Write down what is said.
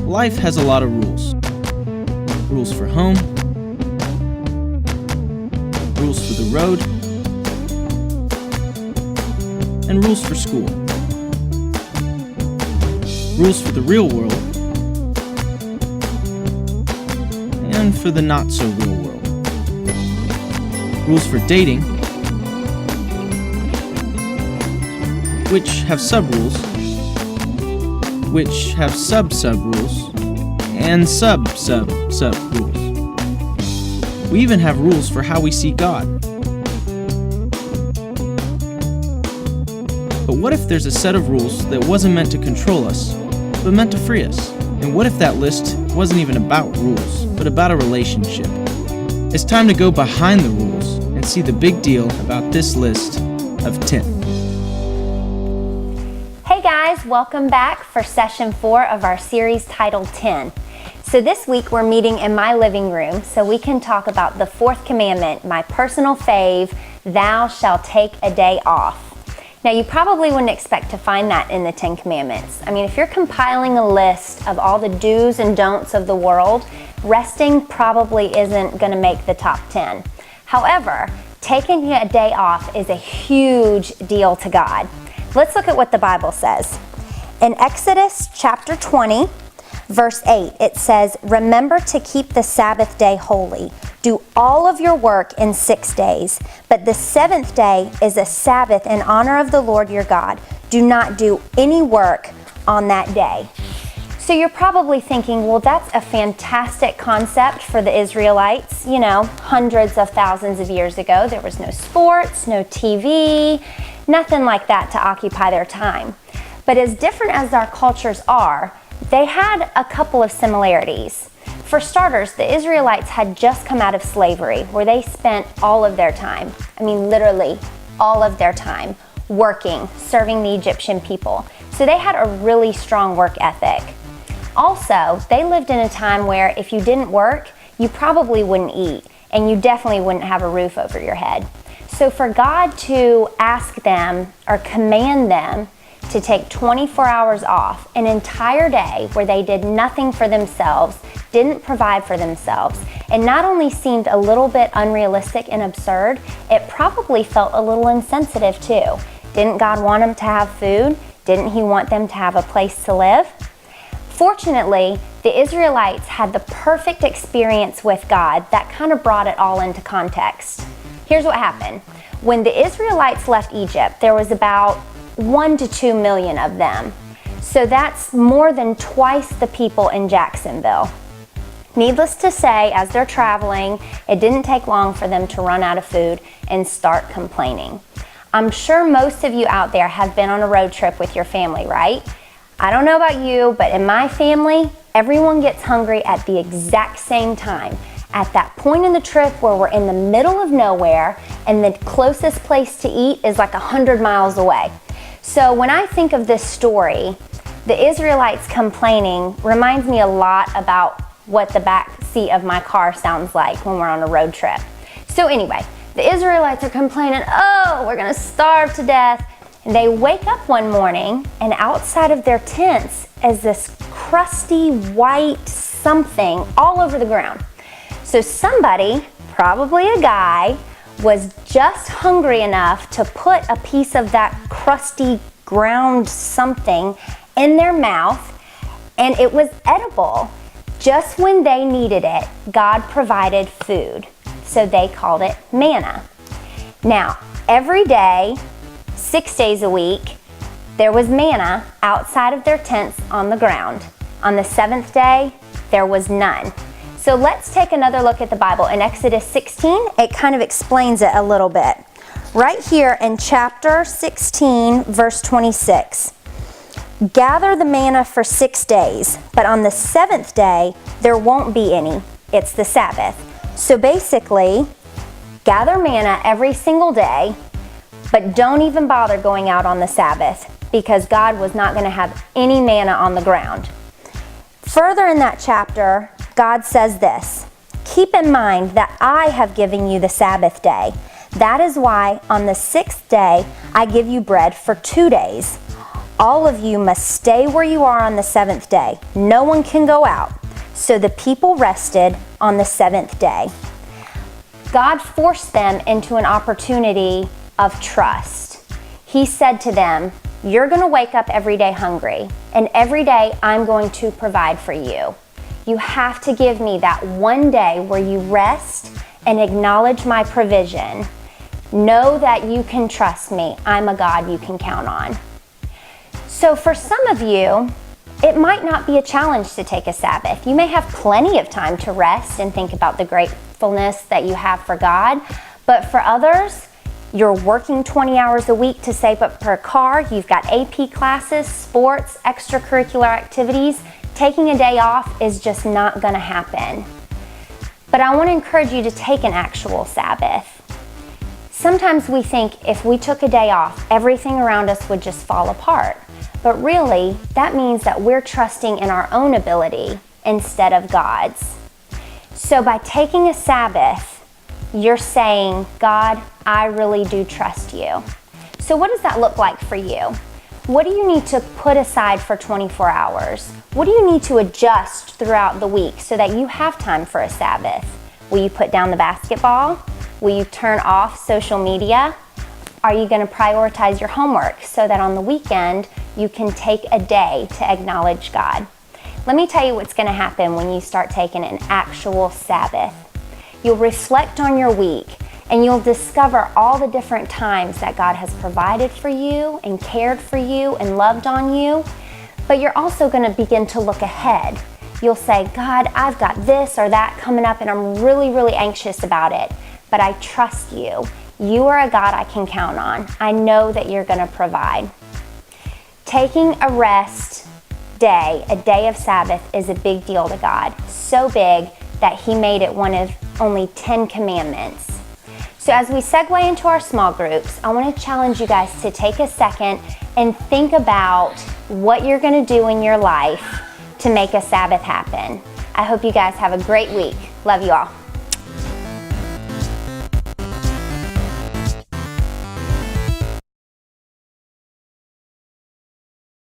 Life has a lot of rules. Rules for home, rules for the road, and rules for school. Rules for the real world, and for the not-so-real world. Rules for dating, which have sub-rules, which have sub-sub-rules, and sub-sub-sub-rules. We even have rules for how we see God. But what if there's a set of rules that wasn't meant to control us, but meant to free us? And what if that list wasn't even about rules, but about a relationship? It's time to go behind the rules and see the big deal about this list of 10. Hey guys, welcome back for session 4 of our series titled 10. So this week we're meeting in my living room so we can talk about the 4th commandment, my personal fave, thou shalt take a day off. Now you probably wouldn't expect to find that in the 10 commandments. I mean, if you're compiling a list of all the do's and don'ts of the world, resting probably isn't going to make the top 10. However, taking a day off is a huge deal to God. Let's look at what the Bible says. In Exodus chapter 20, verse 8, it says, "Remember to keep the Sabbath day holy. Do all of your work in 6 days, but the 7th day is a Sabbath in honor of the Lord your God. Do not do any work on that day." So you're probably thinking, well, that's a fantastic concept for the Israelites. You know, hundreds of thousands of years ago, there was no sports, no TV, nothing like that to occupy their time. But as different as our cultures are, they had a couple of similarities. For starters, the Israelites had just come out of slavery, where they spent all of their time, I mean literally all of their time, working, serving the Egyptian people. So they had a really strong work ethic. Also, they lived in a time where if you didn't work, you probably wouldn't eat, and you definitely wouldn't have a roof over your head. So for God to ask them or command them to take 24 hours off, an entire day where they did nothing for themselves, didn't provide for themselves, and not only seemed a little bit unrealistic and absurd, it probably felt a little insensitive too. Didn't God want them to have food? Didn't He want them to have a place to live? Fortunately, the Israelites had the perfect experience with God that kind of brought it all into context. Here's what happened. When the Israelites left Egypt, there was about 1 to 2 million of them. So that's more than twice the people in Jacksonville. Needless to say, as they're traveling, it didn't take long for them to run out of food and start complaining. I'm sure most of you out there have been on a road trip with your family, right? I don't know about you, but in my family, everyone gets hungry at the exact same time. At that point in the trip where we're in the middle of nowhere and the closest place to eat is like 100 miles away. So when I think of this story, the Israelites complaining reminds me a lot about what the back seat of my car sounds like when we're on a road trip. So anyway, the Israelites are complaining, oh, we're gonna starve to death. And they wake up one morning and outside of their tents is this crusty white something all over the ground. So somebody, probably a guy, was just hungry enough to put a piece of that crusty ground something in their mouth, and it was edible. Just when they needed it, God provided food. So they called it manna. Now, every day, 6 days a week, there was manna outside of their tents on the ground. On the 7th day, there was none. So let's take another look at the Bible. In Exodus 16, it kind of explains it a little bit. Right here in chapter 16, verse 26. "Gather the manna for 6 days, but on the 7th day, there won't be any. It's the Sabbath." So basically, gather manna every single day, but don't even bother going out on the Sabbath because God was not going to have any manna on the ground. Further in that chapter, God says this, "Keep in mind that I have given you the Sabbath day. That is why on the 6th day I give you bread for 2 days. All of you must stay where you are on the seventh day. No one can go out." So the people rested on the seventh day. God forced them into an opportunity of trust. He said to them, "You're going to wake up every day hungry, and every day I'm going to provide for you. You have to give me that one day where you rest and acknowledge my provision. Know that you can trust me. I'm a God you can count on." So for some of you, it might not be a challenge to take a Sabbath. You may have plenty of time to rest and think about the gratefulness that you have for God. But for others, you're working 20 hours a week to save up for a car. You've got AP classes, sports, extracurricular activities. Taking a day off is just not going to happen. But I want to encourage you to take an actual Sabbath. Sometimes we think if we took a day off, everything around us would just fall apart. But really, that means that we're trusting in our own ability instead of God's. So by taking a Sabbath, you're saying, "God, I really do trust you." So what does that look like for you? What do you need to put aside for 24 hours? What do you need to adjust throughout the week so that you have time for a Sabbath? Will you put down the basketball? Will you turn off social media? Are you going to prioritize your homework so that on the weekend you can take a day to acknowledge God? Let me tell you what's going to happen when you start taking an actual Sabbath. You'll reflect on your week and you'll discover all the different times that God has provided for you and cared for you and loved on you. But you're also going to begin to look ahead. You'll say, "God, I've got this or that coming up and I'm really, really anxious about it. But I trust you. You are a God I can count on. I know that you're going to provide." Taking a rest day, a day of Sabbath, is a big deal to God. So big that He made it one of only 10 commandments. So as we segue into our small groups, I want to challenge you guys to take a second and think about what you're going to do in your life to make a Sabbath happen. I hope you guys have a great week. Love you all.